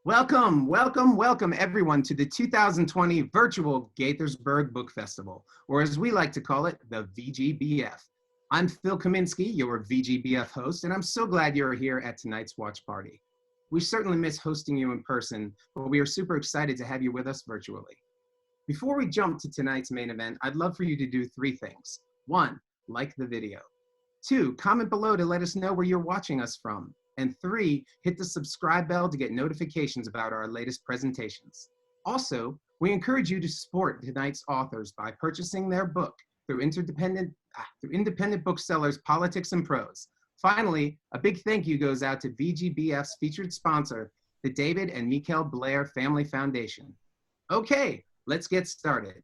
Welcome, welcome, welcome everyone to the 2020 virtual Gaithersburg Book Festival, or as we like to call it, the VGBF. I'm Phil Kaminsky, your VGBF host, and I'm so glad you're here at tonight's watch party. We certainly miss hosting you in person, but we are super excited to have you with us virtually. Before we jump to tonight's main event, I'd love for you to do three things. 1, like the video. 2, comment below to let us know where you're watching us from. And 3, hit the subscribe bell to get notifications about our latest presentations. Also, we encourage you to support tonight's authors by purchasing their book through independent booksellers Politics and Prose. Finally, a big thank you goes out to VGBF's featured sponsor, the David and Mikhail Blair Family Foundation. Okay, let's get started.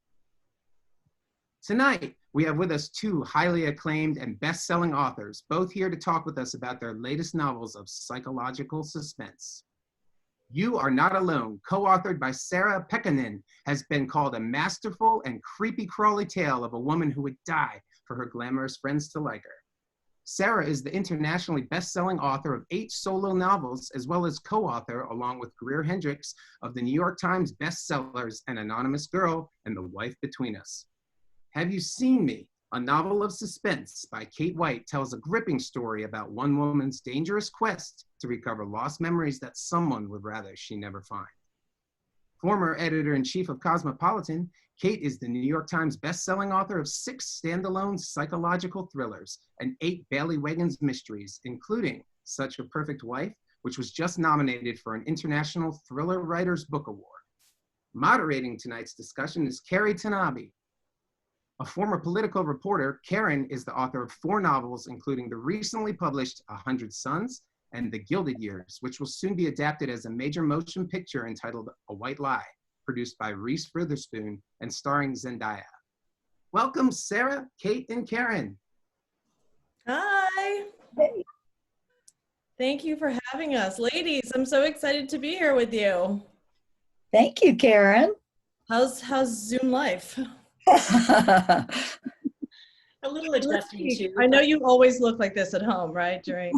Tonight, we have with us 2 highly acclaimed and best-selling authors, both here to talk with us about their latest novels of psychological suspense. You Are Not Alone, co-authored by Sarah Pekkanen, has been called a masterful and creepy-crawly tale of a woman who would die for her glamorous friends to like her. Sarah is the internationally best-selling author of 8 solo novels, as well as co-author, along with Greer Hendricks, of the New York Times bestsellers An Anonymous Girl and The Wife Between Us. Have You Seen Me? A novel of suspense by Kate White tells a gripping story about one woman's dangerous quest to recover lost memories that someone would rather she never find. Former editor-in-chief of Cosmopolitan, Kate is the New York Times best-selling author of 6 standalone psychological thrillers and 8 Bailey Wiggins mysteries, including Such a Perfect Wife, which was just nominated for an International Thriller Writers Book Award. Moderating tonight's discussion is Karin Tanabe. A former political reporter, Karin is the author of 4 novels, including the recently published 100 Sons and The Gilded Years, which will soon be adapted as a major motion picture entitled A White Lie, produced by Reese Witherspoon and starring Zendaya. Welcome, Sarah, Kate, and Karin. Hi. Hey. Thank you for having us. Ladies, I'm so excited to be here with you. Thank you, Karin. How's Zoom life? A little adjusting too. I know you always look like this at home, right? During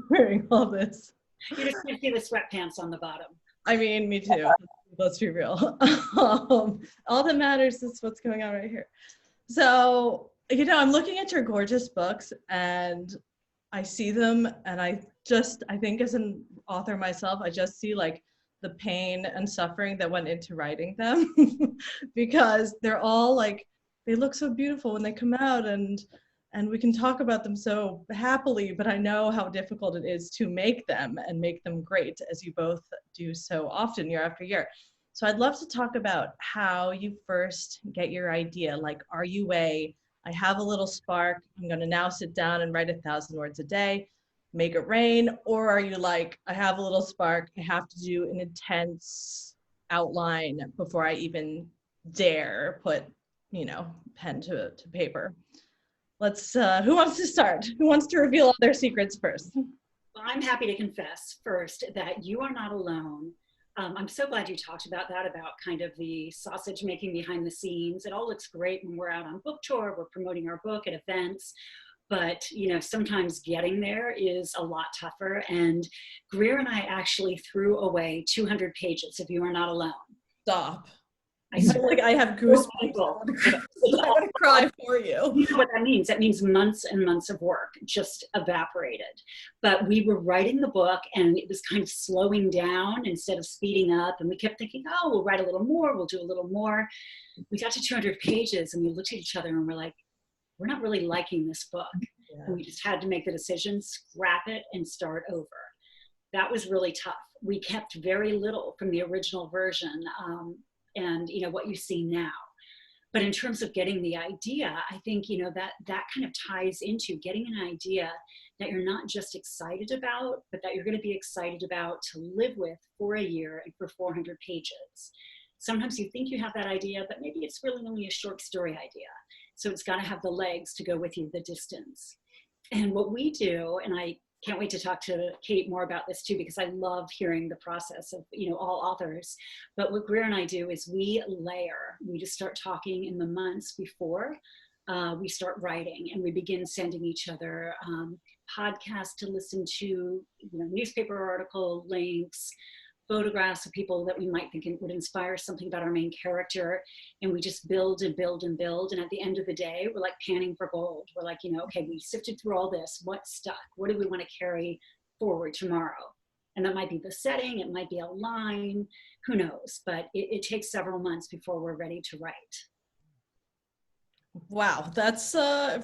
wearing all this. You just can't see the sweatpants on the bottom. I mean, me too. Let's be real. All that matters is what's going on right here. So, I'm looking at your gorgeous books and I see them and I think as an author myself, I just see like the pain and suffering that went into writing them because they're all like, they look so beautiful when they come out and we can talk about them so happily, but I know how difficult it is to make them and make them great, as you both do so often year after year. So I'd love to talk about how you first get your idea. Like, are you I have a little spark, I'm gonna now sit down and write 1,000 words a day, make it rain? Or are you like, I have a little spark, I have to do an intense outline before I even dare put, pen to paper? Let's, who wants to start? Who wants to reveal all their secrets first? Well, I'm happy to confess first that You Are Not Alone. I'm so glad you talked about that, about kind of the sausage making behind the scenes. It all looks great when we're out on book tour, we're promoting our book at events. But, sometimes getting there is a lot tougher. And Greer and I actually threw away 200 pages of You Are Not Alone. Stop. I feel like I have goosebumps. I want to cry for you. You know what that means? That means months and months of work just evaporated. But we were writing the book and it was kind of slowing down instead of speeding up. And we kept thinking, oh, we'll write a little more, we'll do a little more. We got to 200 pages and we looked at each other and we're like, we're not really liking this book. Yeah. And we just had to make the decision, scrap it and start over. That was really tough. We kept very little from the original version and what you see now. But in terms of getting the idea, I think, that kind of ties into getting an idea that you're not just excited about, but that you're going to be excited about to live with for a year and for 400 pages. Sometimes you think you have that idea, but maybe it's really only a short story idea. So it's got to have the legs to go with you the distance. And what we do, and I can't wait to talk to Kate more about this too, because I love hearing the process of, all authors. But what Greer and I do is we layer. We just start talking in the months before we start writing, and we begin sending each other podcasts to listen to, newspaper article links, photographs of people that we might think would inspire something about our main character. And we just build and build and build. And at the end of the day, we're like panning for gold. We're like, okay, we sifted through all this. What stuck? What do we want to carry forward tomorrow? And that might be the setting. It might be a line. Who knows? But it takes several months before we're ready to write. Wow, that's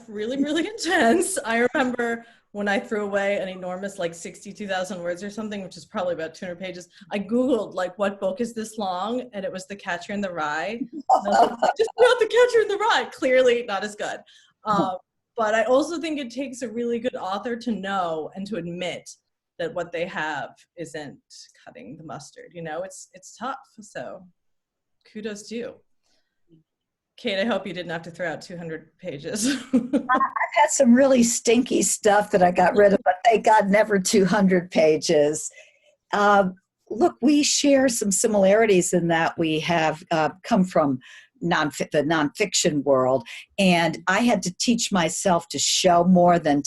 really, really intense. I remember when I threw away an enormous, like 62,000 words or something, which is probably about 200 pages, I Googled, like, what book is this long? And it was The Catcher in the Rye. And I was like, I just wrote The Catcher in the Rye. Clearly not as good. But I also think it takes a really good author to know and to admit that what they have isn't cutting the mustard. It's tough. So kudos to you. Kate, I hope you didn't have to throw out 200 pages. I've had some really stinky stuff that I got rid of, but thank God never 200 pages. Look, we share some similarities in that we have come from the nonfiction world, and I had to teach myself to show more than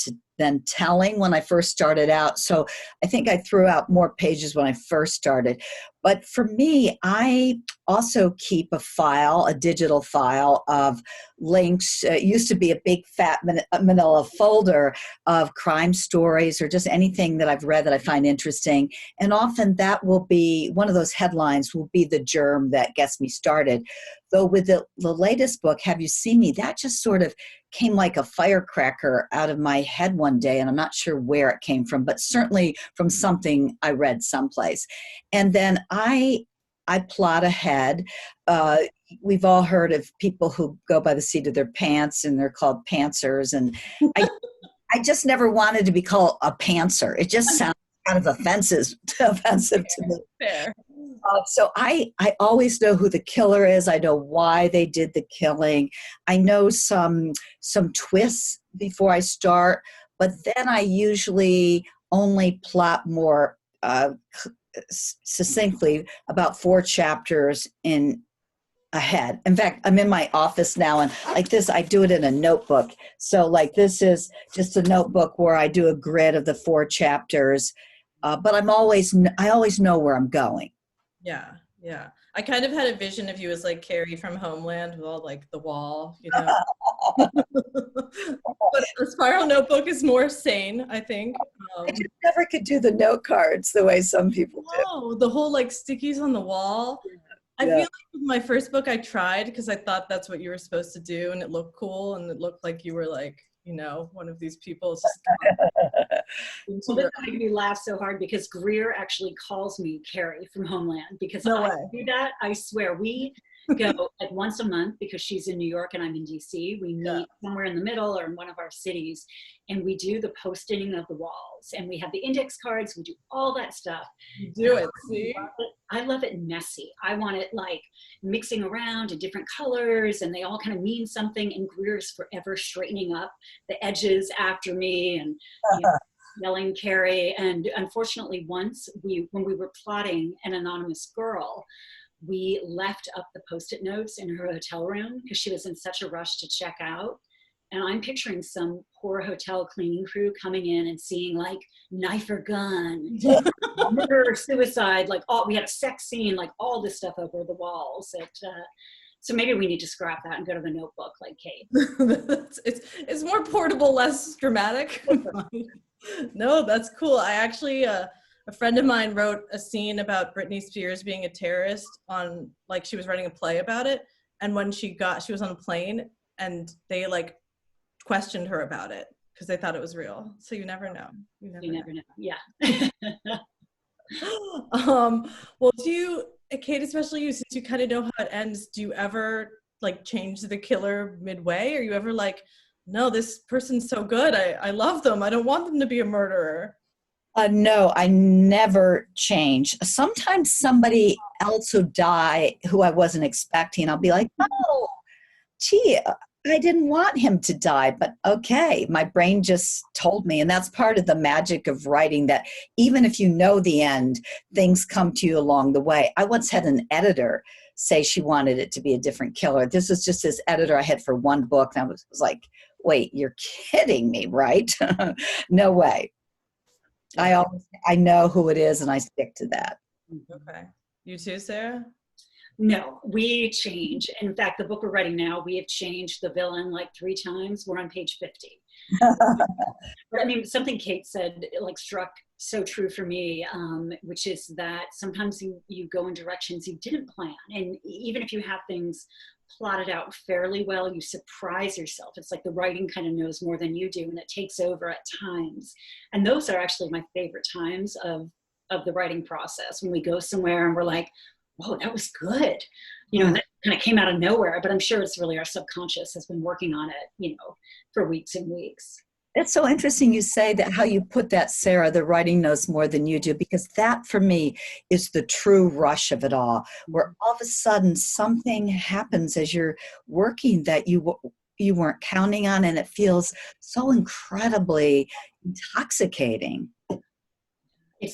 telling when I first started out. So I think I threw out more pages when I first started. But for me, I also keep a digital file of links. It used to be a big fat manila folder of crime stories or just anything that I've read that I find interesting. And often that will be, one of those headlines will be the germ that gets me started. Though with the latest book, Have You Seen Me? That just sort of came like a firecracker out of my head one day, and I'm not sure where it came from, but certainly from something I read someplace. And then I plot ahead. We've all heard of people who go by the seat of their pants, and they're called pantsers. And I just never wanted to be called a pantser. It just sounds kind of offensive to me. Fair. So I always know who the killer is. I know why they did the killing. I know some twists before I start, but then I usually only plot more succinctly about 4 chapters ahead. In fact, I'm in my office now, and like this, I do it in a notebook. So like this is just a notebook where I do a grid of the 4 chapters, but I always know where I'm going. Yeah. I kind of had a vision of you as like Carrie from Homeland with all like the wall, But a spiral notebook is more sane, I think. I just never could do the note cards the way some people do. Oh, the whole like stickies on the wall. I feel like with my first book I tried because I thought that's what you were supposed to do, and it looked cool, and it looked like you were like, one of these people. Well, this made me laugh so hard because Greer actually calls me Carrie from Homeland because I do that. I swear, we go like once a month because she's in New York and I'm in DC. We meet somewhere in the middle or in one of our cities, and we do the posting of the walls, and we have the index cards. We do all that stuff. You do it, see? I love it messy. I want it like mixing around in different colors, and they all kind of mean something. And Greer's forever straightening up the edges after me and yelling Carrie. And unfortunately, once when we were plotting An Anonymous Girl, we left up the Post-it notes in her hotel room because she was in such a rush to check out. And I'm picturing some poor hotel cleaning crew coming in and seeing like knife or gun, murder, suicide, like we had a sex scene, like all this stuff over the walls. So maybe we need to scrap that and go to the notebook like Kate. it's more portable, less dramatic. No, that's cool. I actually, a friend of mine wrote a scene about Britney Spears being a terrorist on, like, she was writing a play about it. And when she was on a plane and they like questioned her about it because they thought it was real. So you never know. You never know. Yeah. Well, Kate, especially you, since you kind of know how it ends, do you ever like change the killer midway? Are you ever like, no, this person's so good, I love them, I don't want them to be a murderer? No, I never change. Sometimes somebody else will die who I wasn't expecting. I'll be like, oh, gee, I didn't want him to die, but okay, my brain just told me. And that's part of the magic of writing, that even if you know the end, things come to you along the way. I once had an editor say she wanted it to be a different killer. This was just this editor I had for one book. And I was like, wait, you're kidding me, right? No way. I know who it is and I stick to that. Okay. You too, Sarah? No, we change. In fact, the book we're writing now, we have changed the villain like 3 times. We're on page 50. But I mean, something Kate said like struck so true for me, which is that sometimes you go in directions you didn't plan. And even if you have things plotted out fairly well, you surprise yourself. It's like the writing kind of knows more than you do, and it takes over at times. And those are actually my favorite times of the writing process, when we go somewhere and we're like, whoa, that was good. You know, that kind of came out of nowhere, but I'm sure it's really our subconscious has been working on it, you know, for weeks and weeks. It's so interesting you say that, how you put that, Sarah, the writing knows more than you do, because that for me is the true rush of it all, where all of a sudden something happens as you're working that you weren't counting on, and it feels so incredibly intoxicating.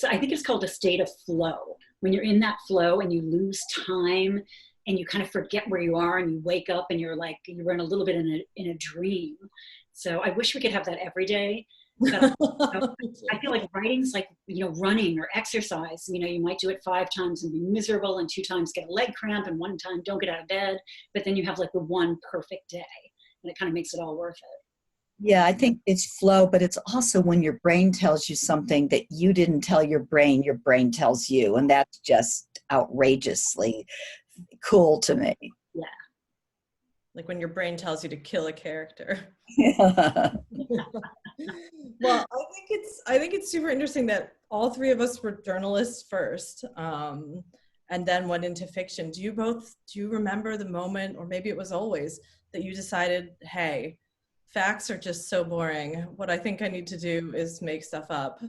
I think it's called a state of flow. When you're in that flow and you lose time and you kind of forget where you are, and you wake up and you're like, you're in a little bit in a dream. So I wish we could have that every day. But I feel like writing's like, you know, running or exercise. You know, you might do it 5 times and be miserable, and 2 times get a leg cramp, and 1 time don't get out of bed. But then you have like the one perfect day, and it kind of makes it all worth it. Yeah, I think it's flow, but it's also when your brain tells you something that you didn't tell your brain tells you. And that's just outrageously cool to me. Yeah. Like when your brain tells you to kill a character. Yeah. Well, I think it's super interesting that all 3 of us were journalists first, and then went into fiction. Do you remember the moment, or maybe it was always, that you decided, hey, facts are just so boring. What I think I need to do is make stuff up?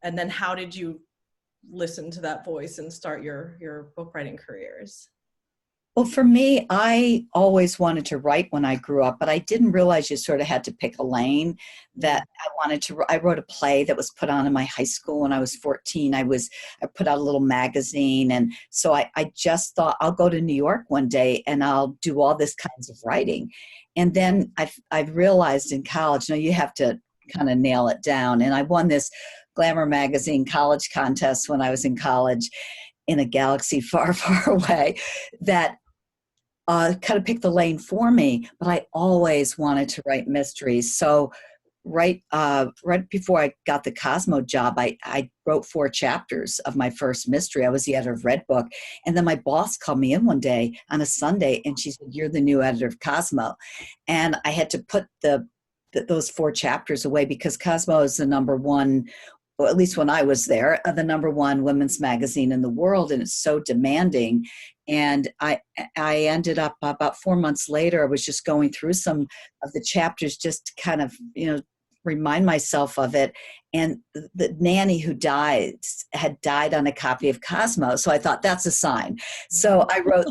And then how did you listen to that voice and start your book writing careers? Well, for me, I always wanted to write when I grew up, but I didn't realize you sort of had to pick a lane that I wrote a play that was put on in my high school when I was 14. I put out a little magazine. And so I just thought, I'll go to New York one day and I'll do all this kinds of writing. And then I've realized in college, you have to kind of nail it down. And I won this Glamour magazine college contest when I was in college, in a galaxy far, far away, that kind of picked the lane for me. But I always wanted to write mysteries. So right before I got the Cosmo job, I wrote 4 chapters of my first mystery. I was the editor of Red Book. And then my boss called me in one day on a Sunday, and she said, "You're the new editor of Cosmo." And I had to put those 4 chapters away, because Cosmo is the #1, well, at least when I was there, the #1 women's magazine in the world, and it's so demanding. And I ended up about 4 months later, I was just going through some of the chapters just to kind of, remind myself of it. And the nanny who had died on a copy of Cosmo. So I thought, that's a sign. So I wrote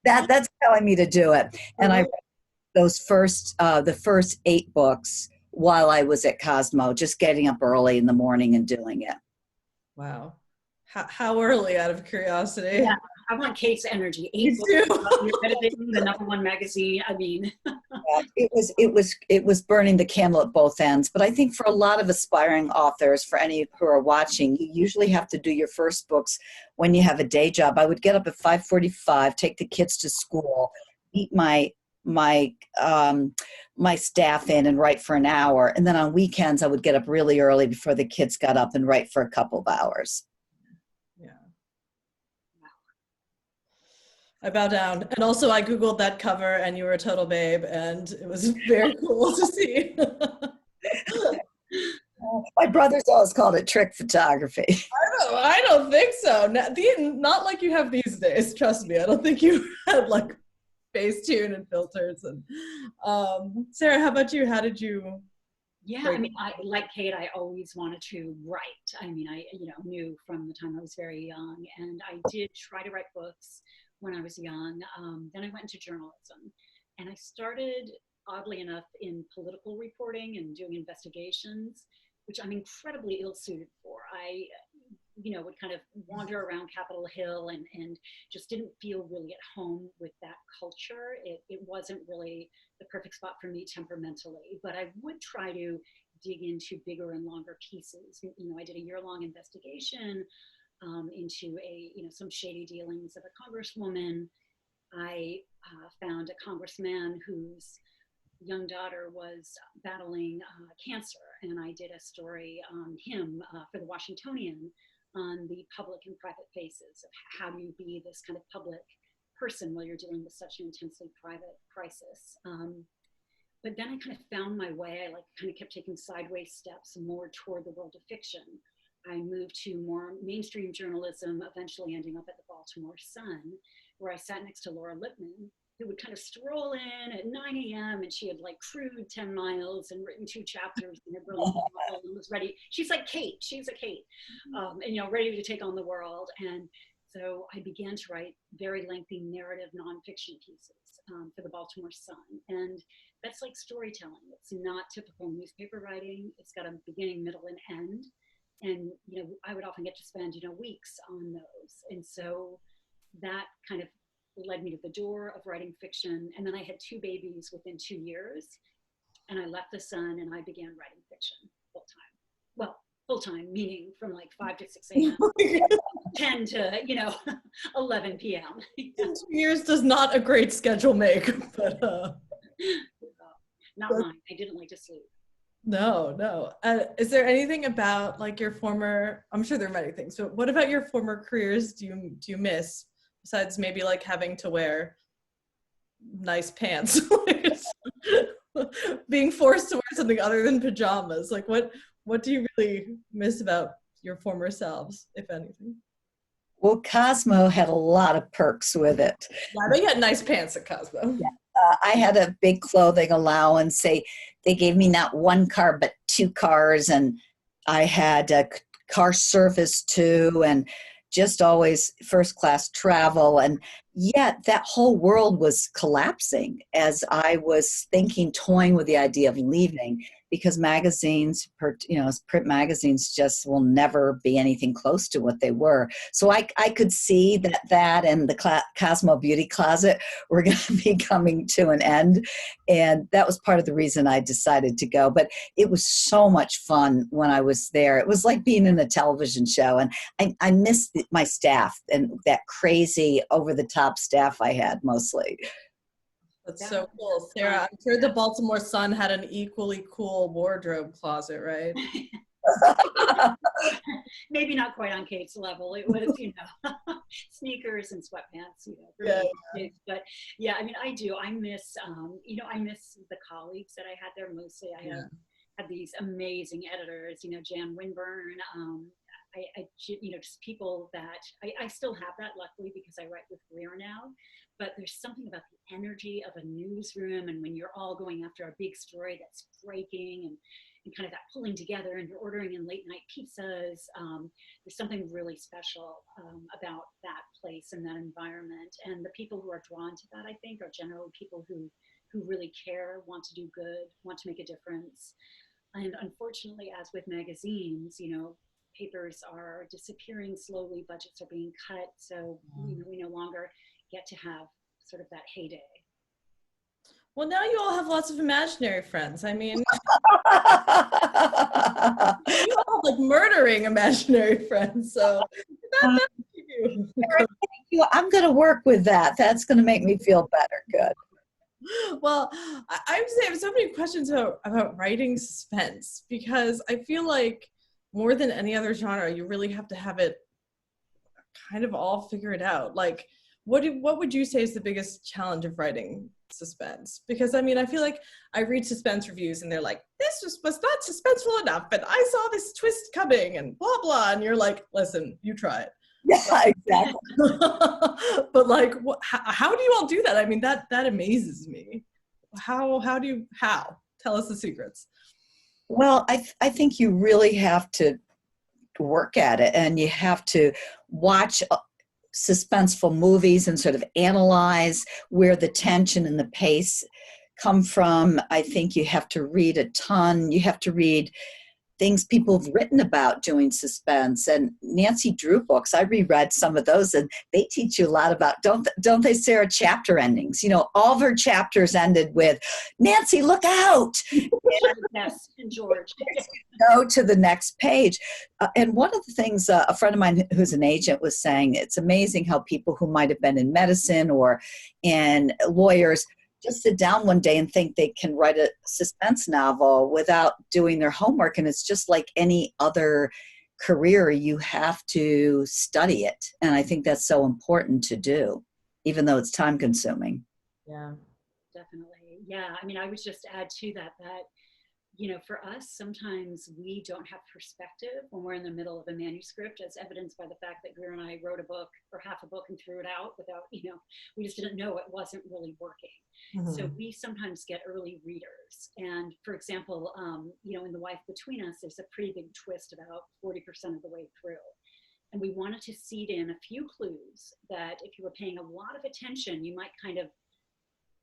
that's telling me to do it. And I wrote the first 8 books while I was at Cosmo, just getting up early in the morning and doing it. Wow. How early, out of curiosity? Yeah, I want Kate's energy. 8 books, you're editing the #1 magazine. I mean, it was burning the candle at both ends. But I think for a lot of aspiring authors, for any who are watching, you usually have to do your first books when you have a day job. I would get up at 5:45, take the kids to school, eat my staff in and write for an hour. And then on weekends, I would get up really early before the kids got up and write for a couple of hours. Yeah. I bow down. And also I Googled that cover, and you were a total babe, and it was very cool to see. My brother's always called it trick photography. I don't think so. Not like you have these days. Trust me. I don't think you had like Facetune and filters. And Sarah, how about you? How did you? Yeah, I mean, like Kate, I always wanted to write. I mean, I knew from the time I was very young, and I did try to write books when I was young. Then I went into journalism, and I started, oddly enough, in political reporting and doing investigations, which I'm incredibly ill-suited for. I would kind of wander around Capitol Hill and just didn't feel really at home with that culture. It wasn't really the perfect spot for me temperamentally, but I would try to dig into bigger and longer pieces. I did a year-long investigation into some shady dealings of a congresswoman. I found a congressman whose young daughter was battling cancer, and I did a story on him for the Washingtonian on the public and private faces of how do you be this kind of public person while you're dealing with such an intensely private crisis. But then I kind of found my way. I kind of kept taking sideways steps more toward the world of fiction. I moved to more mainstream journalism, eventually ending up at the Baltimore Sun, where I sat next to Laura Lippman, who would kind of stroll in at 9 a.m. and she had crewed 10 miles and written 2 chapters in her brilliant novel and was ready. She's like Kate. She's a Kate, and ready to take on the world. And so I began to write very lengthy narrative nonfiction pieces for the Baltimore Sun. And that's like storytelling. It's not typical newspaper writing. It's got a beginning, middle, and end. And, I would often get to spend, weeks on those. And so that kind of led me to the door of writing fiction. And then I had 2 babies within 2 years. And I left the Sun and I began writing fiction full time. Well, full time, meaning from 5 to 6 a.m., 10 to, 11 p.m. 2 years does not a great schedule make, but not mine. I didn't like to sleep. No. Is there anything about your former, I'm sure there are many things, but what about your former careers do you miss, besides maybe having to wear nice pants? Being forced to wear something other than pajamas. What do you really miss about your former selves, if anything? Well, Cosmo had a lot of perks with it. Yeah, they had nice pants at Cosmo. Yeah. I had a big clothing allowance. They gave me not 1 car, but 2 cars. And I had a car service too, and just always first class travel. And yet that whole world was collapsing as I was toying with the idea of leaving, because magazines, print magazines just will never be anything close to what they were. So I could see that and the Cosmo Beauty Closet were going to be coming to an end. And that was part of the reason I decided to go. But it was so much fun when I was there. It was like being in a television show. And I missed my staff and that crazy over-the-top staff I had mostly. That's so cool. Sarah, I'm sure the Baltimore Sun had an equally cool wardrobe closet, right? Maybe not quite on Kate's level. It was, sneakers and sweatpants, But yeah, I do. I miss, I miss the colleagues that I had there mostly. I had these amazing editors, Jan Winburn, just people that I still have that, luckily, because I write with Greer now. But there's something about the energy of a newsroom, and when you're all going after a big story that's breaking, and kind of that pulling together, and you're ordering in late night pizzas. There's something really special about that place and that environment. And the people who are drawn to that, I think, are generally people who really care, want to do good, want to make a difference. And unfortunately, as with magazines, papers are disappearing slowly, budgets are being cut. So we no longer get to have sort of that heyday. Well, now you all have lots of imaginary friends. You all have murdering imaginary friends. So thank you. I'm going to work with that. That's going to make me feel better. Good. Well, I would say I have so many questions about writing suspense, because I feel like more than any other genre, you really have to have it kind of all figured out. What would you say is the biggest challenge of writing suspense? Because I feel like I read suspense reviews and they're like, this was not suspenseful enough, but I saw this twist coming and blah blah, and you're like, listen, you try it. Yeah, exactly. But how do you all do that? That amazes me. How tell us the secrets? Well, I think you really have to work at it, and you have to watch suspenseful movies and sort of analyze where the tension and the pace come from. I think you have to read a ton. You have to read things people have written about doing suspense. And Nancy Drew books, I reread some of those, and they teach you a lot about, don't they, Sarah, chapter endings? You know, all of her chapters ended with, Nancy, look out! Yes, and George. Go to the next page. And one of the things a friend of mine who's an agent was saying, it's amazing how people who might have been in medicine or in lawyers just sit down one day and think they can write a suspense novel without doing their homework. And it's just like any other career, you have to study it. And I think that's so important to do, even though it's time consuming. Yeah, Definitely. Yeah. I mean, I would just add to that, you know, for us, sometimes we don't have perspective when we're in the middle of a manuscript, as evidenced by the fact that Greer and I wrote a book or half a book and threw it out without, you know, we just didn't know it wasn't really working. Mm-hmm. So we sometimes get early readers. And for example, you know, in The Wife Between Us, there's a pretty big twist about 40% of the way through. And we wanted to seed in a few clues that if you were paying a lot of attention, you might kind of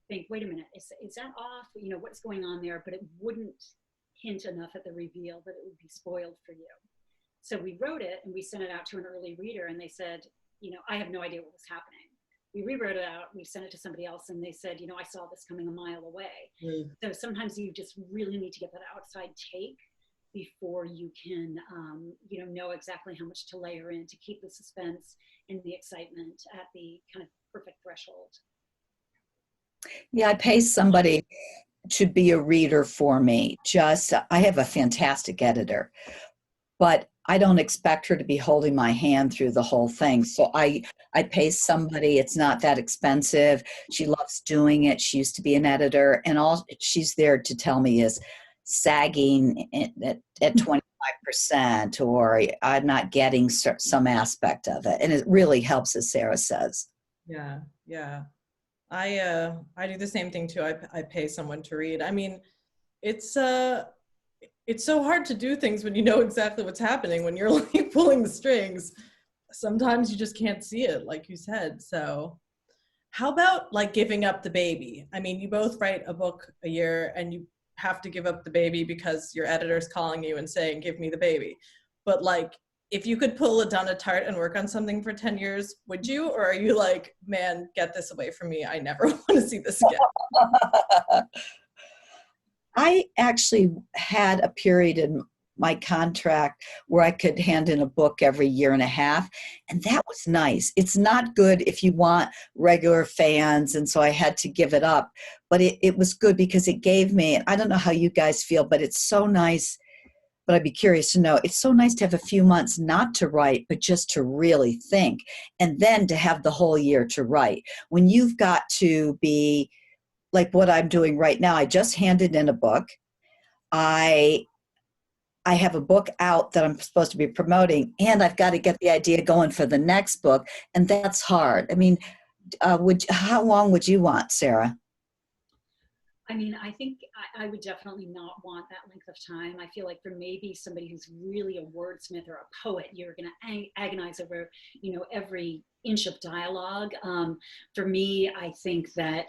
think, wait a minute, is that off? You know, what's going on there? But it wouldn't hint enough at the reveal that it would be spoiled for you. So we wrote it and we sent it out to an early reader, and they said, you know, I have no idea what was happening. We rewrote it out, we sent it to somebody else, and they said, you know, I saw this coming a mile away. Mm. So sometimes you just really need to get that outside take before you can, you know exactly how much to layer in to keep the suspense and the excitement at the kind of perfect threshold. Yeah, I pay somebody to be a reader for me. I have a fantastic editor, but I don't expect her to be holding my hand through the whole thing. So I pay somebody. It's not that expensive. She loves doing it. She used to be an editor, and all she's there to tell me is sagging at 25%, or I'm not getting some aspect of it. And it really helps, as Sarah says. Yeah, yeah. I do the same thing too. I pay someone to read. I mean, it's so hard to do things when you know exactly what's happening, when you're like pulling the strings. Sometimes you just can't see it, like you said. So how about like giving up the baby? I mean, you both write a book a year and you have to give up the baby because your editor's calling you and saying, give me the baby. But like, if you could pull a Donna Tartt and work on something for 10 years, would you? Or are you like, man, get this away from me. I never want to see this again. I actually had a period in my contract where I could hand in a book every year and a half, and that was nice. It's not good if you want regular fans, and so I had to give it up. But it was good because it gave me, I don't know how you guys feel, but it's so nice. But I'd be curious to know, it's so nice to have a few months not to write, but just to really think, and then to have the whole year to write. When you've got to be like what I'm doing right now, I just handed in a book. I have a book out that I'm supposed to be promoting, and I've got to get the idea going for the next book, and that's hard. I mean, how long would you want, Sarah? I mean, I think I would definitely not want that length of time. I feel like for maybe somebody who's really a wordsmith or a poet, you're going to agonize over, you know, every inch of dialogue. For me, I think that,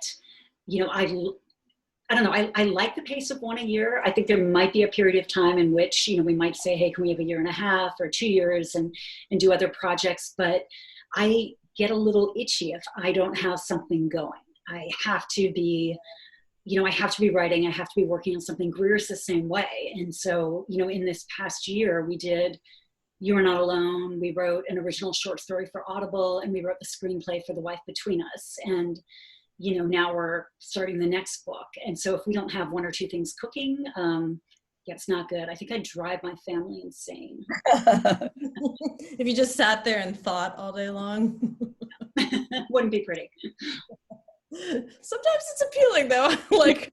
you know, I don't know, I like the pace of one a year. I think there might be a period of time in which, you know, we might say, hey, can we have a year and a half or 2 years and do other projects? But I get a little itchy if I don't have something going. I have to be, you know, I have to be writing, I have to be working on something. Greer's the same way. And so, you know, in this past year, we did You Are Not Alone. We wrote an original short story for Audible, and we wrote the screenplay for The Wife Between Us. And, you know, now we're starting the next book. And so if we don't have one or two things cooking, yeah, it's not good. I think I'd drive my family insane. If you just sat there and thought all day long. Wouldn't be pretty. Sometimes it's appealing though, like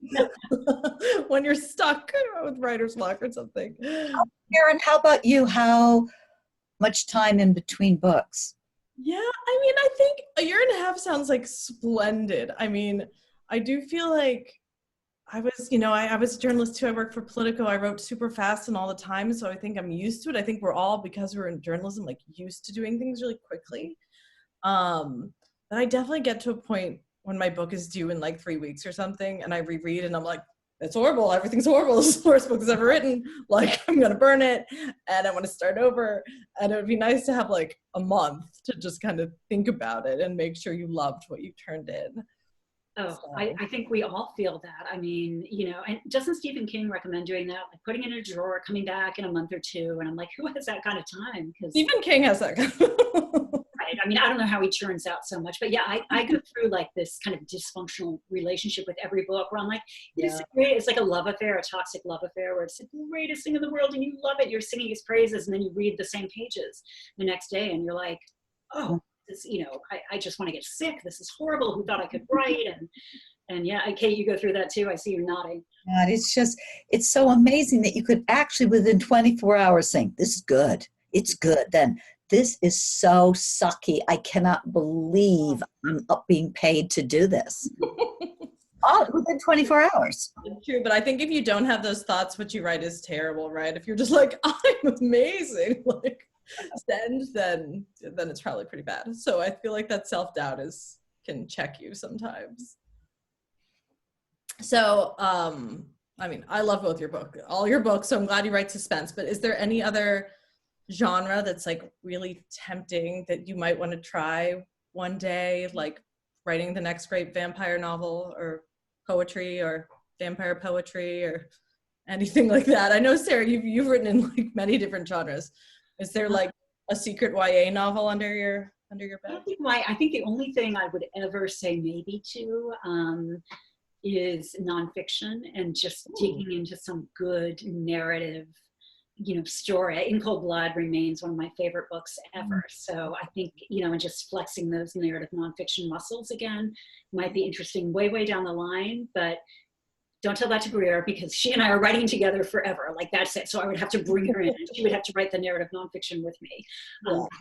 when you're stuck with writer's block or something. Karin, how about you? How much time in between books? Yeah, I mean, I think a year and a half sounds like splendid. I mean, I do feel like I was, you know, I was a journalist too. I worked for Politico. I wrote super fast and all the time. So I think I'm used to it. I think we're all, because we're in journalism, like used to doing things really quickly. But I definitely get to a point when my book is due in like 3 weeks or something, and I reread and I'm like, it's horrible. Everything's horrible. This is the worst book that's ever written. Like, I'm going to burn it and I want to start over. And it would be nice to have like a month to just kind of think about it and make sure you loved what you turned in. Oh, So. I think we all feel that. I mean, you know, and doesn't Stephen King recommend doing that? Like putting it in a drawer, coming back in a month or two. And I'm like, who has that kind of time? Because Stephen King has that kind of right. I mean, I don't know how he churns out so much, but yeah, I go through like this kind of dysfunctional relationship with every book where I'm like, it's like a love affair, a toxic love affair where it's the greatest thing in the world and you love it. You're singing his praises and then you read the same pages the next day and you're like, oh, this, you know, I just want to get sick. This is horrible. Who thought I could write? And yeah, Kate, you go through that too. I see you nodding. God, it's so amazing that you could actually within 24 hours think, this is good. It's good. Then this is so sucky. I cannot believe I'm up being paid to do this. All within 24 hours. It's true, but I think if you don't have those thoughts, what you write is terrible, right? If you're just like, I'm amazing, like send, then it's probably pretty bad. So I feel like that self-doubt can check you sometimes. So, I mean, I love all your books, so I'm glad you write suspense, but is there any other genre that's like really tempting that you might want to try one day, like writing the next great vampire novel or poetry or vampire poetry or anything like that? I know, Sarah, you've written in like many different genres. Is there like a secret YA novel under your bed? I think the only thing I would ever say maybe to is nonfiction and just digging into some good narrative, you know, story. In Cold Blood remains one of my favorite books ever. So I think, you know, and just flexing those narrative nonfiction muscles again might be interesting way down the line, but don't tell that to Greer because she and I are writing together forever. Like that's it. So I would have to bring her in and she would have to write the narrative nonfiction with me.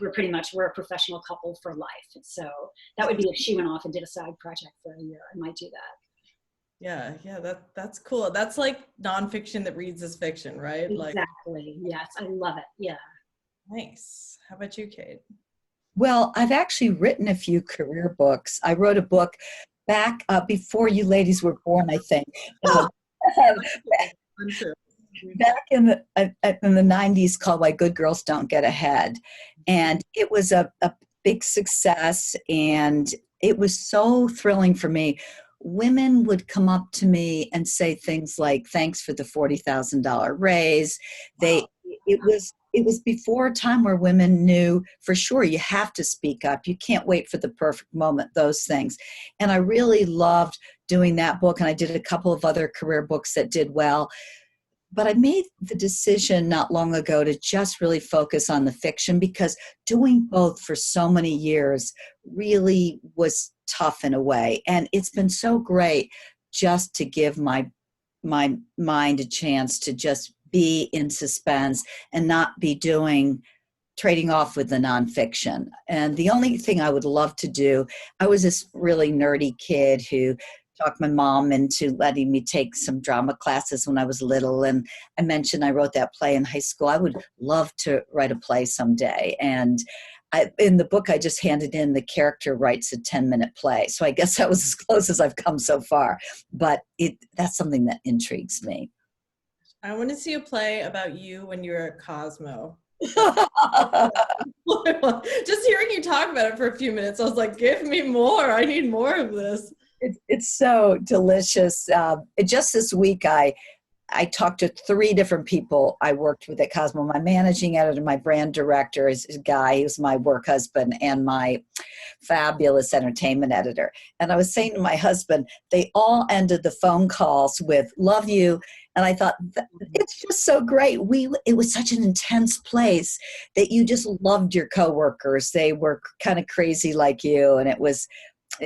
We're a professional couple for life. So that would be if she went off and did a side project for a year. I might do that. Yeah, that's cool. That's like nonfiction that reads as fiction, right? Exactly. Yes, I love it. Yeah. Nice. How about you, Kate? Well, I've actually written a few career books. I wrote a book back before you ladies were born, I think. Back in the 90s called Why Good Girls Don't Get Ahead. And it was a big success and it was so thrilling for me. Women would come up to me and say things like, thanks for the $40,000 raise. It was before a time where women knew for sure you have to speak up. You can't wait for the perfect moment, those things. And I really loved doing that book. And I did a couple of other career books that did well. But I made the decision not long ago to just really focus on the fiction because doing both for so many years really was tough in a way. And it's been so great just to give my mind a chance to just be in suspense and not be trading off with the nonfiction. And the only thing I would love to do, I was this really nerdy kid who talked my mom into letting me take some drama classes when I was little. And I mentioned I wrote that play in high school. I would love to write a play someday. And in the book, I just handed in the character writes a 10-minute play. So I guess that was as close as I've come so far. But that's something that intrigues me. I want to see a play about you when you're at Cosmo. Just hearing you talk about it for a few minutes, I was like, give me more. I need more of this. It's so delicious. Just this week, I talked to 3 different people I worked with at Cosmo. My managing editor, my brand director is a guy who's my work husband, and my fabulous entertainment editor. And I was saying to my husband, they all ended the phone calls with "love you." And I thought, it's just so great. It was such an intense place that you just loved your coworkers. They were kind of crazy like you. And it was,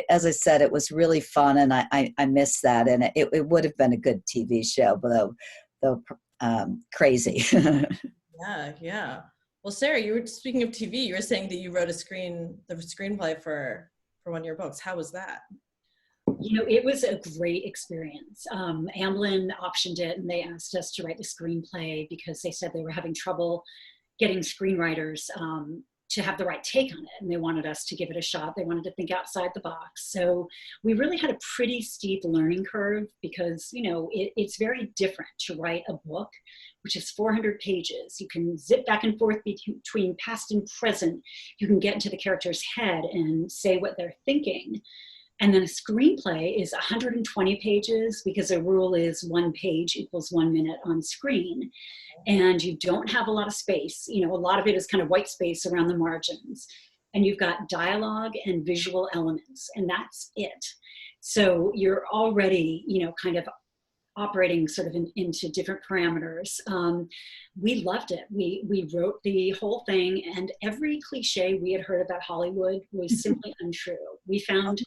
as I said, it was really fun. And I miss that. And it would have been a good TV show, though crazy. Yeah. Well, Sarah, you were speaking of TV. You were saying that you wrote the screenplay for one of your books. How was that? You know, it was a great experience. Amblin optioned it and they asked us to write the screenplay because they said they were having trouble getting screenwriters to have the right take on it, and they wanted us to give it a shot. They wanted to think outside the box. So we really had a pretty steep learning curve because, you know, it's very different to write a book, which is 400 pages. You can zip back and forth between past and present. You can get into the character's head and say what they're thinking. And then a screenplay is 120 pages because the rule is 1 page equals 1 minute on screen. And you don't have a lot of space. You know, a lot of it is kind of white space around the margins. And you've got dialogue and visual elements, and that's it. So you're already, you know, kind of operating sort of into different parameters. We loved it. We wrote the whole thing, and every cliche we had heard about Hollywood was simply untrue. We found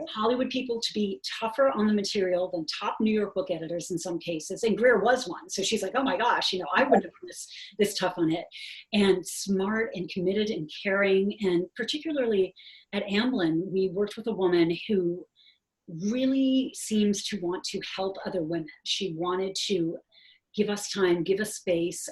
Hollywood people to be tougher on the material than top New York book editors in some cases, and Greer was one. So she's like, oh my gosh, you know, I wouldn't have been this tough on it. And smart and committed and caring. And particularly at Amblin, we worked with a woman who really seems to want to help other women. She wanted to give us time, give us space,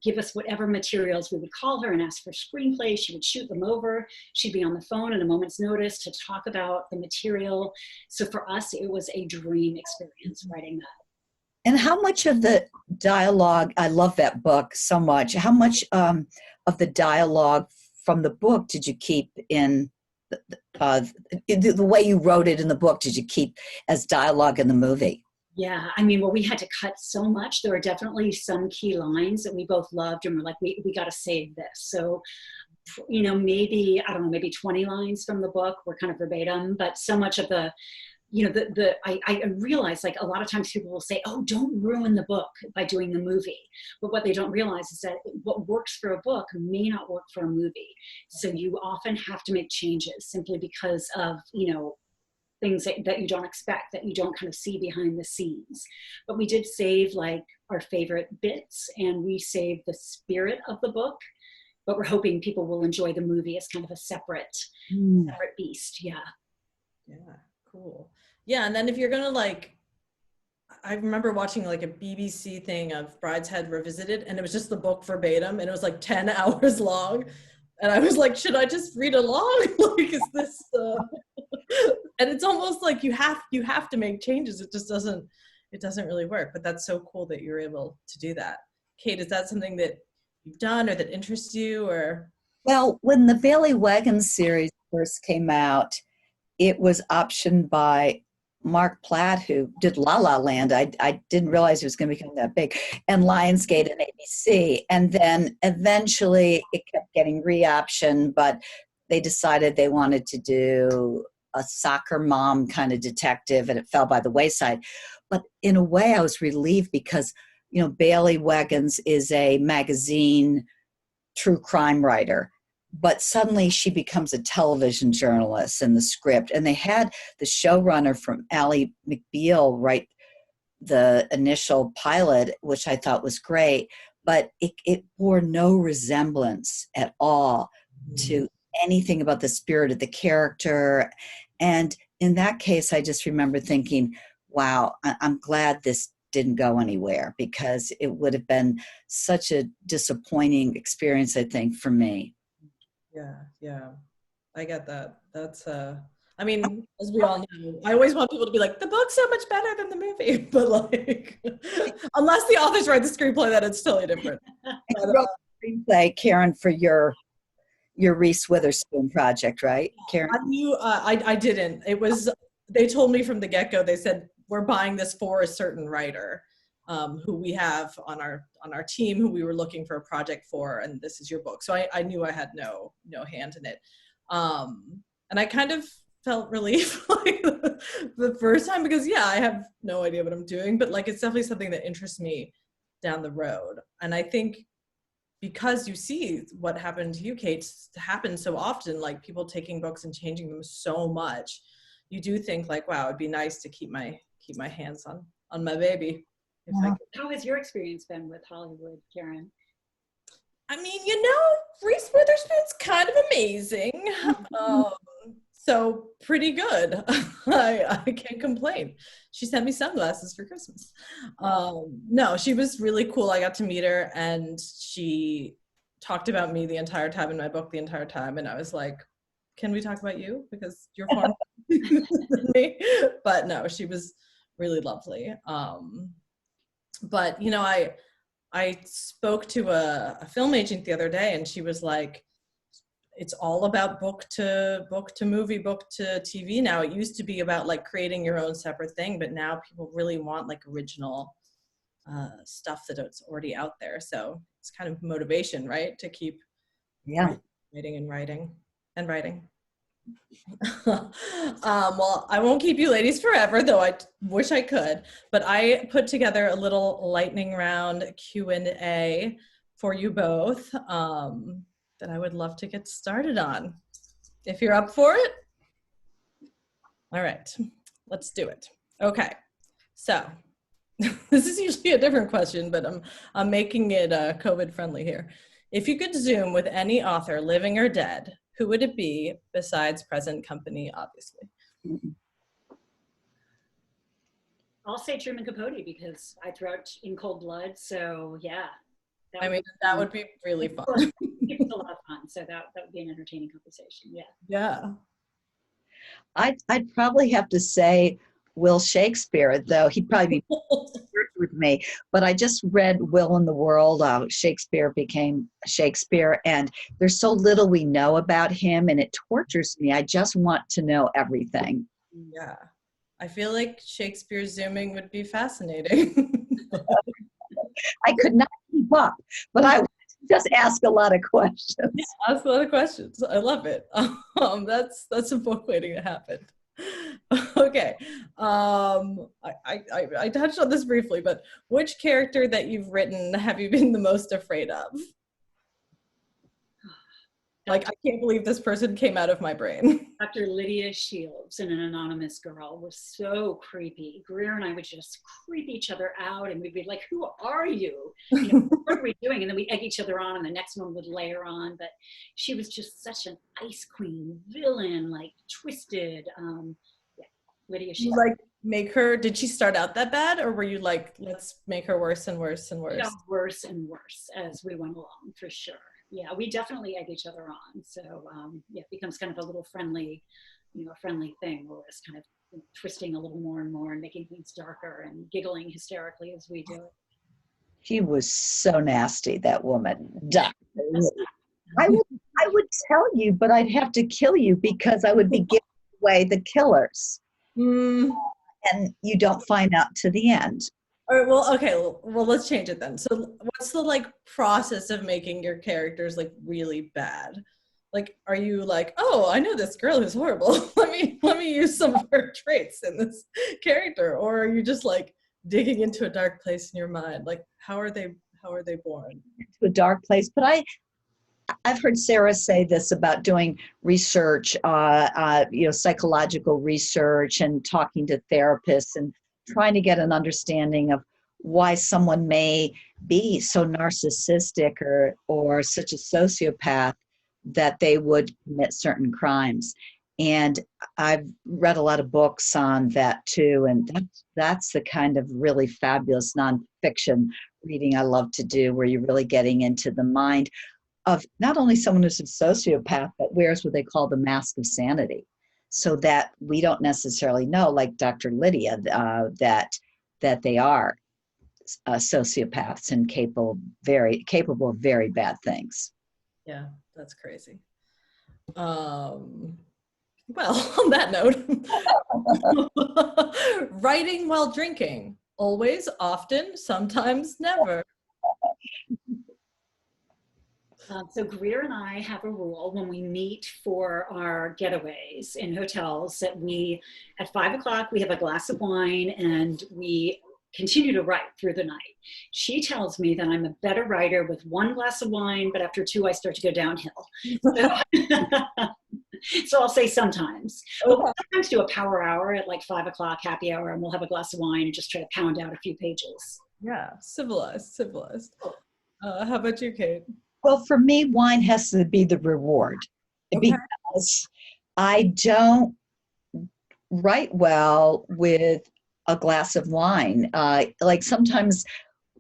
give us whatever materials. We would call her and ask for screenplays. She would shoot them over. She'd be on the phone at a moment's notice to talk about the material. So for us, it was a dream experience writing that. And how much of the dialogue, I love that book so much, how much of the dialogue from the book did you keep in the way you wrote it in the book, did you keep as dialogue in the movie? Yeah, I mean, well, we had to cut so much. There were definitely some key lines that we both loved, and we're like, we got to save this. So, you know, maybe, I don't know, maybe 20 lines from the book were kind of verbatim, but so much of the, you know, I realized, like, a lot of times people will say, oh, don't ruin the book by doing the movie. But what they don't realize is that what works for a book may not work for a movie. So you often have to make changes simply because of, you know, things that you don't expect, that you don't kind of see behind the scenes. But we did save like our favorite bits, and we saved the spirit of the book, but we're hoping people will enjoy the movie as kind of a separate beast. Yeah. Yeah, cool. Yeah, and then if you're gonna like, I remember watching like a BBC thing of Brideshead Revisited, and it was just the book verbatim, and it was like 10 hours long. And I was like, should I just read along? Like, is this, and it's almost like you have to make changes. It just doesn't really work, but that's so cool that you're able to do that. Kate, is that something that you've done or that interests you, or? Well, when the Bailey Wagons series first came out, it was optioned by Mark Platt, who did La La Land. I didn't realize it was going to become that big, and Lionsgate and ABC. And then eventually it kept getting re-optioned, but they decided they wanted to do a soccer mom kind of detective, and it fell by the wayside. But in a way, I was relieved because, you know, Bailey Wagons is a magazine true crime writer. But suddenly she becomes a television journalist in the script. And they had the showrunner from Ally McBeal write the initial pilot, which I thought was great. But it bore no resemblance at all to anything about the spirit of the character. And in that case, I just remember thinking, wow, I'm glad this didn't go anywhere, because it would have been such a disappointing experience, I think, for me. Yeah, I get that. That's I mean, as we all know, I always want people to be like, the book's so much better than the movie, but like, unless the authors write the screenplay, then it's totally different. You wrote the screenplay, Karen, for your Reese Witherspoon project, right, Karen? I knew I didn't. It was, they told me from the get-go, they said, we're buying this for a certain writer. Who we have on our team, who we were looking for a project for, and this is your book. So I knew I had no hand in it, and I kind of felt relief like the first time, because yeah, I have no idea what I'm doing, but like it's definitely something that interests me down the road. And I think because you see what happened to you, Kate, happen so often, like people taking books and changing them so much, you do think like, wow, it'd be nice to keep my hands on my baby. How has your experience been with Hollywood, Karen? I mean, you know, Reese Witherspoon's kind of amazing. So pretty good. I can't complain. She sent me sunglasses for Christmas. No, she was really cool. I got to meet her, and she talked about me the entire time in my book the entire time, and I was like, can we talk about you because you're far than me? But no, she was really lovely. But you know, I spoke to a film agent the other day, and she was like, it's all about book to movie, book to TV now. It used to be about like creating your own separate thing, but now people really want like original stuff that's already out there. So it's kind of motivation, right? To keep writing and writing and writing. Well, I won't keep you ladies forever, though I wish I could, but I put together a little lightning round Q&A for you both that I would love to get started on. If you're up for it. All right, let's do it. Okay, so this is usually a different question, but I'm making it COVID friendly here. If you could Zoom with any author, living or dead, who would it be besides present company, obviously? I'll say Truman Capote because I threw out In Cold Blood. So yeah. I mean, that would be really fun. It was a lot of fun. So that would be an entertaining conversation. Yeah. Yeah. I'd probably have to say Will Shakespeare, though he'd probably be with me. But I just read Will in the World. Shakespeare became Shakespeare, and there's so little we know about him, and it tortures me. I just want to know everything. Yeah. I feel like Shakespeare Zooming would be fascinating. I could not keep up, but I would just ask a lot of questions. Yeah, ask a lot of questions. I love it. That's a book waiting to happen. Okay. I touched on this briefly, but which character that you've written have you been the most afraid of? Like, I can't believe this person came out of my brain. Dr. Lydia Shields in An Anonymous Girl was so creepy. Greer and I would just creep each other out, and we'd be like, who are you? What are we doing? And then we'd egg each other on, and the next one would layer on. But she was just such an ice queen villain, like twisted. Lydia Shields. Like, make her, did she start out that bad, or were you like, let's make her worse and worse and worse? Yeah, worse and worse as we went along, for sure. Yeah, we definitely egg each other on. So yeah, it becomes kind of a little friendly, friendly thing where we're just kind of twisting a little more and more and making things darker and giggling hysterically as we do it. She was so nasty, that woman. I would tell you, but I'd have to kill you because I would be giving away the killers. And you don't find out to the end. All right, well, okay, well, let's change it then. So what's the like process of making your characters like really bad? Like, are you like, oh, I know this girl who's horrible. let me use some of her traits in this character. Or are you just like digging into a dark place in your mind? Like, how are they born? Into a dark place. But I've heard Sarah say this about doing research, psychological research and talking to therapists and trying to get an understanding of why someone may be so narcissistic or such a sociopath that they would commit certain crimes. And I've read a lot of books on that too. And that's the kind of really fabulous nonfiction reading I love to do, where you're really getting into the mind of not only someone who's a sociopath, but wears what they call the mask of sanity. So that we don't necessarily know, like Dr. Lydia, that they are sociopaths and capable of very bad things. Yeah, that's crazy. Well, on that note, writing while drinking, always, often, sometimes, never. So Greer and I have a rule when we meet for our getaways in hotels that at 5:00, we have a glass of wine and we continue to write through the night. She tells me that I'm a better writer with one glass of wine, but after two, I start to go downhill. So I'll say sometimes. Okay. We'll sometimes do a power hour at like 5:00 happy hour, and we'll have a glass of wine and just try to pound out a few pages. Yeah, civilized. How about you, Kate? Well, for me, wine has to be the reward, because I don't write well with a glass of wine. Like sometimes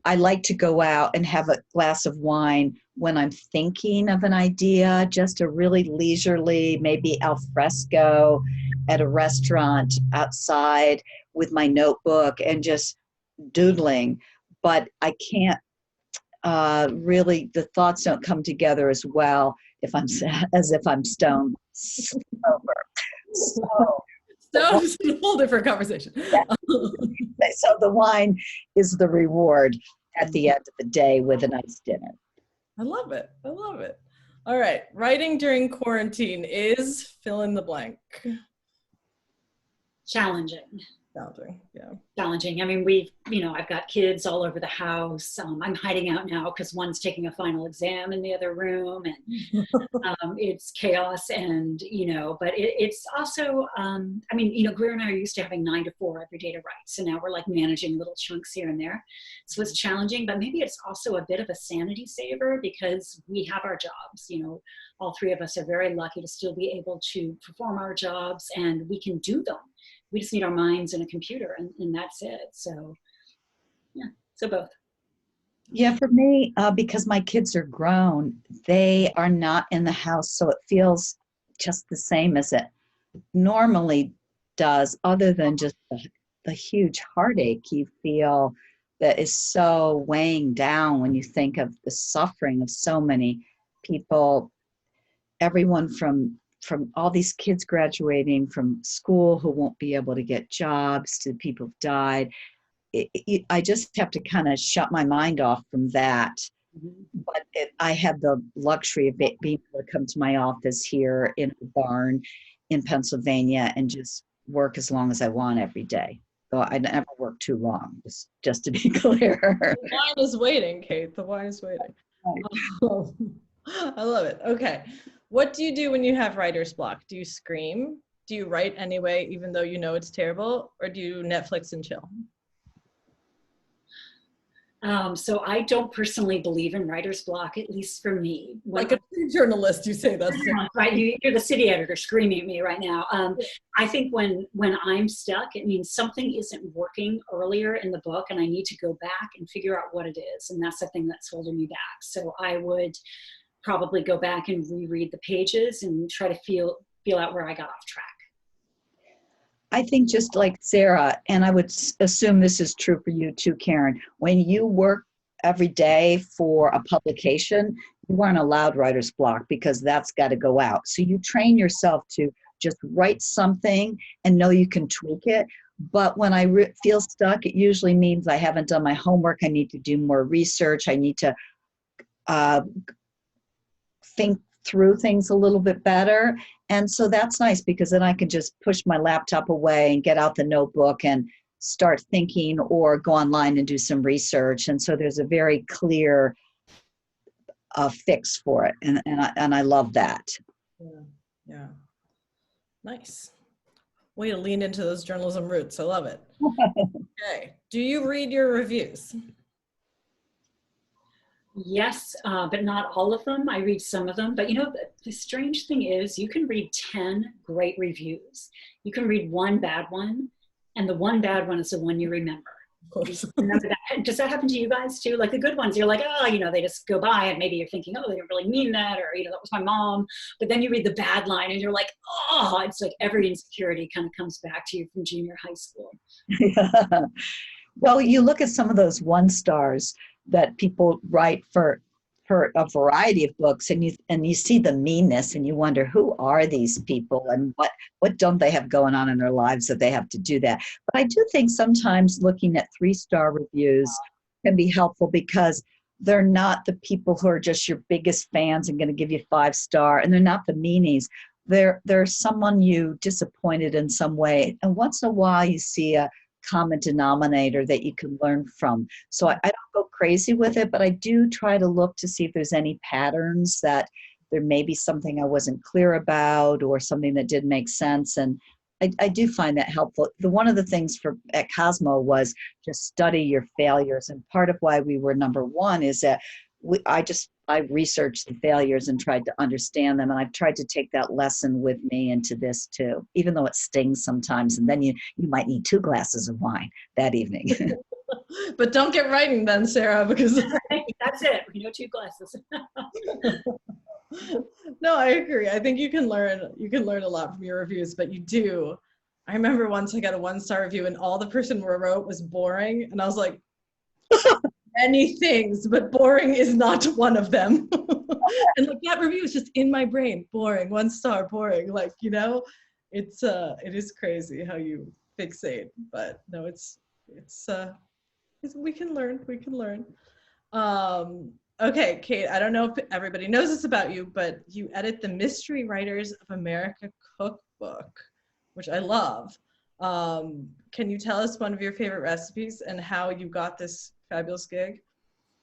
I like to go out and have a glass of wine when I'm thinking of an idea, just a really leisurely, maybe al fresco at a restaurant outside with my notebook and just doodling. But I can't really, the thoughts don't come together as well if I'm as if I'm stone sober. So it's a whole different conversation. Yeah. So the wine is the reward at the end of the day with a nice dinner. I love it. I love it. All right. Writing during quarantine is fill in the blank. Challenging. Challenging. Yeah. Challenging. I mean, I've got kids all over the house. I'm hiding out now because one's taking a final exam in the other room, and it's chaos. And but it's also, Greer and I are used to having 9 to 4 every day to write. So now we're like managing little chunks here and there. So it's challenging, but maybe it's also a bit of a sanity saver because we have our jobs. All 3 of us are very lucky to still be able to perform our jobs, and we can do them. We just need our minds and a computer, and that's it. So, yeah, so both. Yeah, for me, because my kids are grown, they are not in the house, so it feels just the same as it normally does, other than just the huge heartache you feel that is so weighing down when you think of the suffering of so many people, everyone from all these kids graduating from school who won't be able to get jobs to people who've died. I just have to kind of shut my mind off from that. Mm-hmm. But I have the luxury of being able to come to my office here in a barn in Pennsylvania and just work as long as I want every day. So I never work too long, just to be clear. The wine is waiting, Kate. The wine is waiting. Oh, I love it. Okay. What do you do when you have writer's block? Do you scream? Do you write anyway, even though you know it's terrible? Or do you Netflix and chill? So I don't personally believe in writer's block, at least for me. Like a journalist, you say that. Right, you're the city editor screaming at me right now. I think when I'm stuck, it means something isn't working earlier in the book and I need to go back and figure out what it is. And that's the thing that's holding me back. So I would probably go back and reread the pages and try to feel out where I got off track. I think just like Sarah, and I would assume this is true for you too, Karin, when you work every day for a publication, you aren't allowed writer's block because that's got to go out. So you train yourself to just write something and know you can tweak it. But when I feel stuck, it usually means I haven't done my homework. I need to do more research. I need to think through things a little bit better. And so that's nice because then I can just push my laptop away and get out the notebook and start thinking or go online and do some research. And so there's a very clear fix for it. And I love that. Yeah. Nice. Way to lean into those journalism roots. I love it. Okay. Do you read your reviews? Yes, but not all of them. I read some of them. But the strange thing is you can read 10 great reviews. You can read one bad one, and the one bad one is the one you remember. Of course. Remember that? Does that happen to you guys too? Like the good ones, you're like, they just go by and maybe you're thinking, oh, they don't really mean that, or, that was my mom. But then you read the bad line and you're like, oh, it's like every insecurity kind of comes back to you from junior high school. Yeah. Well, you look at some of those 1-stars that people write for a variety of books, and you see the meanness, and you wonder, who are these people, and what don't they have going on in their lives that they have to do that? But I do think sometimes looking at 3-star reviews can be helpful because they're not the people who are just your biggest fans and going to give you 5-star, and they're not the meanies. They're someone you disappointed in some way, and once in a while you see a common denominator that you can learn from. So I don't go crazy with it, but I do try to look to see if there's any patterns that there may be something I wasn't clear about or something that didn't make sense. And I do find that helpful. One of the things at Cosmo was just study your failures. And part of why we were #1 is that I researched the failures and tried to understand them. And I've tried to take that lesson with me into this too, even though it stings sometimes. And then you might need 2 glasses of wine that evening. But don't get writing then, Sarah, because That's it. We know 2 glasses. no, I agree. I think you can learn a lot from your reviews, but you do. I remember once I got a 1-star review and all the person wrote was boring, and I was like, many things, but boring is not one of them. And like that review is just in my brain. Boring, 1 star, boring. Like, you know, it is crazy how you fixate. But no, we can learn. Okay, Kate, I don't know if everybody knows this about you, but you edit the Mystery Writers of America cookbook, which I love. Can you tell us one of your favorite recipes and how you got this fabulous gig?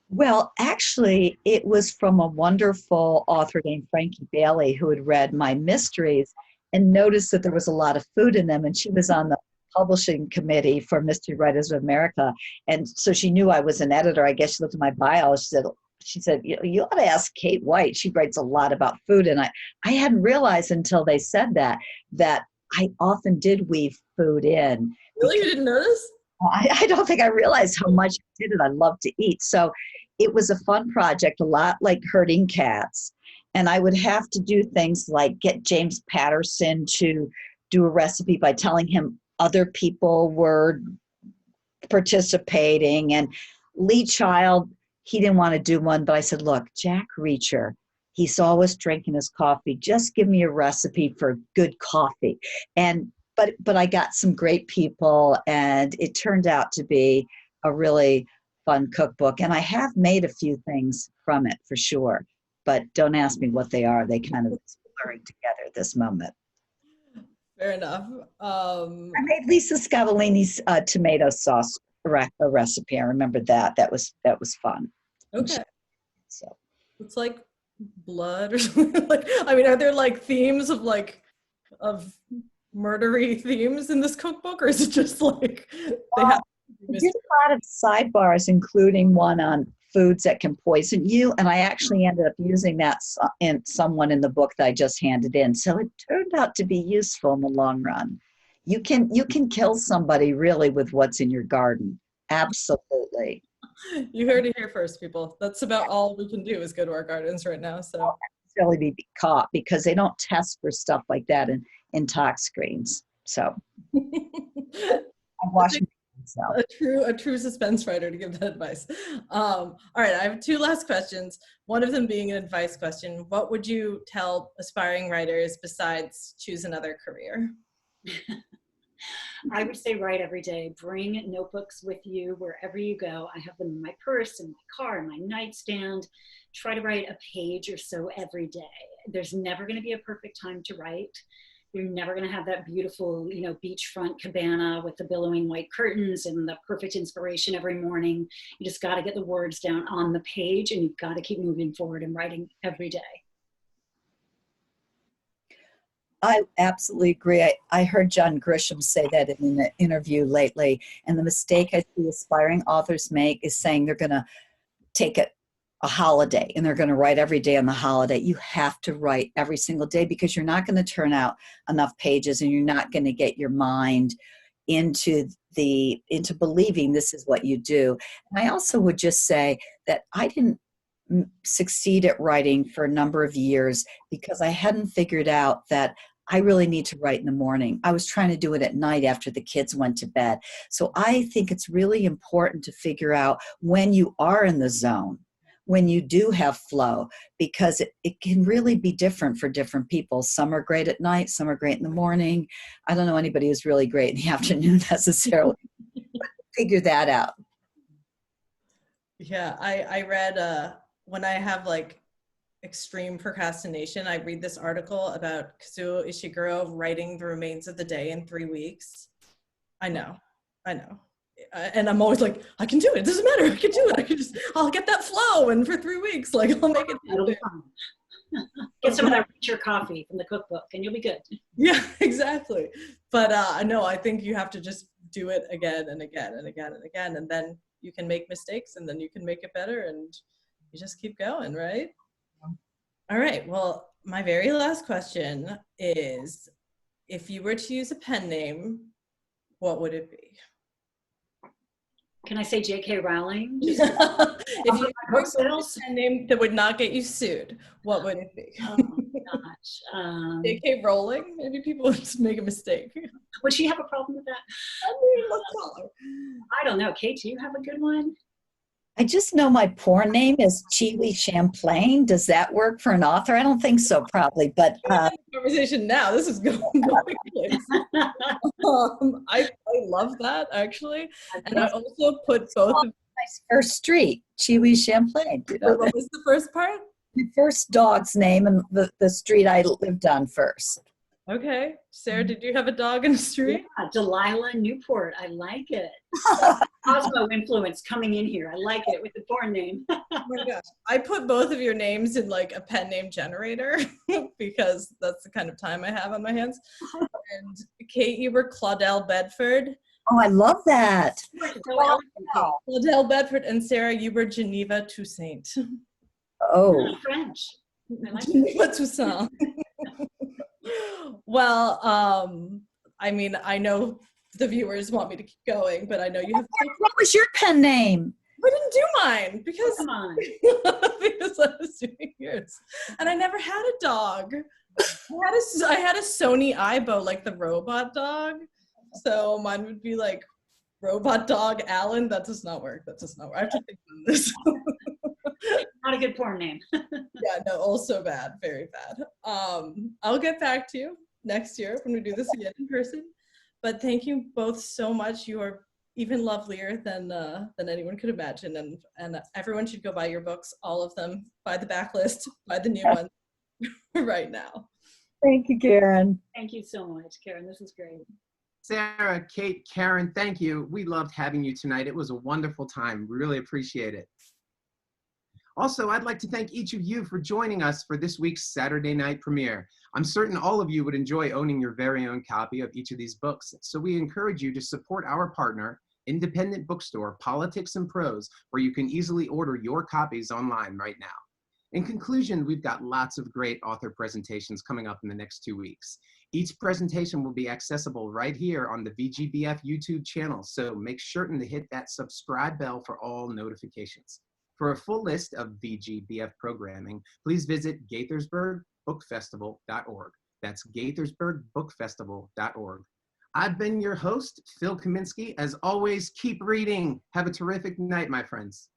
Well, actually, it was from a wonderful author named Frankie Bailey who had read my mysteries and noticed that there was a lot of food in them. And she was on the publishing committee for Mystery Writers of America. And so she knew I was an editor. I guess she looked at my bio. She said, you ought to ask Kate White. She writes a lot about food. And I hadn't realized until they said that I often did weave food in. Really? You didn't notice? I don't think I realized how much I did it. I love to eat. So it was a fun project, a lot like herding cats. And I would have to do things like get James Patterson to do a recipe by telling him other people were participating. And Lee Child, he didn't want to do one, but I said, look, Jack Reacher, he's always drinking his coffee. Just give me a recipe for good coffee. But I got some great people, and it turned out to be a really fun cookbook. And I have made a few things from it for sure, but don't ask me what they are. They kind of blurring together at this moment. Fair enough. I made Lisa Scavellini's tomato sauce recipe. I remember that. That was fun. Okay. So it's like blood or something. Like, I mean, are there like themes of murdery themes in this cookbook, or is it just like they have I did a lot of sidebars, including one on foods that can poison you, and I actually ended up using that in someone in the book that I just handed in. So it turned out to be useful in the long run. You can kill somebody really with what's in your garden. Absolutely. You heard it here first, people. That's about all we can do is go to our gardens right now. So really be caught, because they don't test for stuff like that in tox screens. So I'm watching myself. A true suspense writer to give that advice. All right, I have 2 last questions. One of them being an advice question. What would you tell aspiring writers besides choose another career? I would say write every day. Bring notebooks with you wherever you go. I have them in my purse, in my car, in my nightstand. Try to write a page or so every day. There's never going to be a perfect time to write. You're never going to have that beautiful, beachfront cabana with the billowing white curtains and the perfect inspiration every morning. You just got to get the words down on the page, and you've got to keep moving forward and writing every day. I absolutely agree. I heard John Grisham say that in an interview lately. And the mistake I see aspiring authors make is saying they're going to take a holiday and they're going to write every day on the holiday. You have to write every single day, because you're not going to turn out enough pages, and you're not going to get your mind into believing this is what you do. And I also would just say that I didn't succeed at writing for a number of years because I hadn't figured out that I really need to write in the morning. I was trying to do it at night after the kids went to bed. So I think it's really important to figure out when you are in the zone, when you do have flow, because it can really be different for different people. Some are great at night, some are great in the morning. I don't know anybody who's really great in the afternoon necessarily. But figure that out. Yeah, I read when I have like extreme procrastination, I read this article about Kazuo Ishiguro writing the remains of the day in 3 weeks. I know. And I'm always like, I can do it. It doesn't matter. I can do it. I'll get that flow. And for 3 weeks, like I'll make it. It'll be fun. Get some of that richer coffee from the cookbook and you'll be good. Yeah, exactly. But no, I think you have to just do it again and again and again and again. And then you can make mistakes, and then you can make it better, and you just keep going, right? All right. Well, my very last question is, if you were to use a pen name, what would it be? Can I say J.K. Rowling? If you book sales? a name that would not get you sued, what would it be? Oh my gosh. J.K. Rowling? Maybe people would just make a mistake. Would she have a problem with that? I mean, let's call her. I don't know. Kate, do you have a good one? I just know my porn name is Chiwi Champlain. Does that work for an author? I don't think so, probably. But conversation now. This is going place. I love that actually, and I also put both. My first street, Chiwi Champlain. What was the first part? My first dog's name and the street I lived on first. Okay, Sarah, did you have a dog in the street? Yeah, Delilah Newport. I like it. Cosmo influence coming in here. I like it with the porn name. Oh my gosh. I put both of your names in like a pen name generator because that's the kind of time I have on my hands. And Kate, you were Claudel Bedford. Oh, I love that. Claudel Bedford. And Sarah, you were Geneva Toussaint. Oh. French. I like Geneva Toussaint. Well, I mean, I know the viewers want me to keep going, but I know you have. What was your pen name? I didn't do mine because, Come on. because I was doing yours, and I never had a dog. I had a Sony Aibo, like the robot dog. So mine would be like robot dog Alan. That does not work. That does not work. I have to think on this. Not a good porn name. Yeah, no, also bad, very bad. I'll get back to you next year when we do this again in person. But thank you both so much. You are even lovelier than anyone could imagine, and everyone should go buy your books, all of them. Buy the backlist, buy the new one right now. Thank you, Karen. Thank you so much, Karen. This is great. Sarah, Kate, Karen, thank you. We loved having you tonight. It was a wonderful time. We really appreciate it. Also, I'd like to thank each of you for joining us for this week's Saturday night premiere. I'm certain all of you would enjoy owning your very own copy of each of these books, so we encourage you to support our partner, independent bookstore Politics and Prose, where you can easily order your copies online right now. In conclusion, we've got lots of great author presentations coming up in the next 2 weeks. Each presentation will be accessible right here on the VGBF YouTube channel, so make certain to hit that subscribe bell for all notifications. For a full list of VGBF programming, please visit Gaithersburgbookfestival.org. That's Gaithersburgbookfestival.org. I've been your host, Phil Kaminsky. As always, keep reading. Have a terrific night, my friends.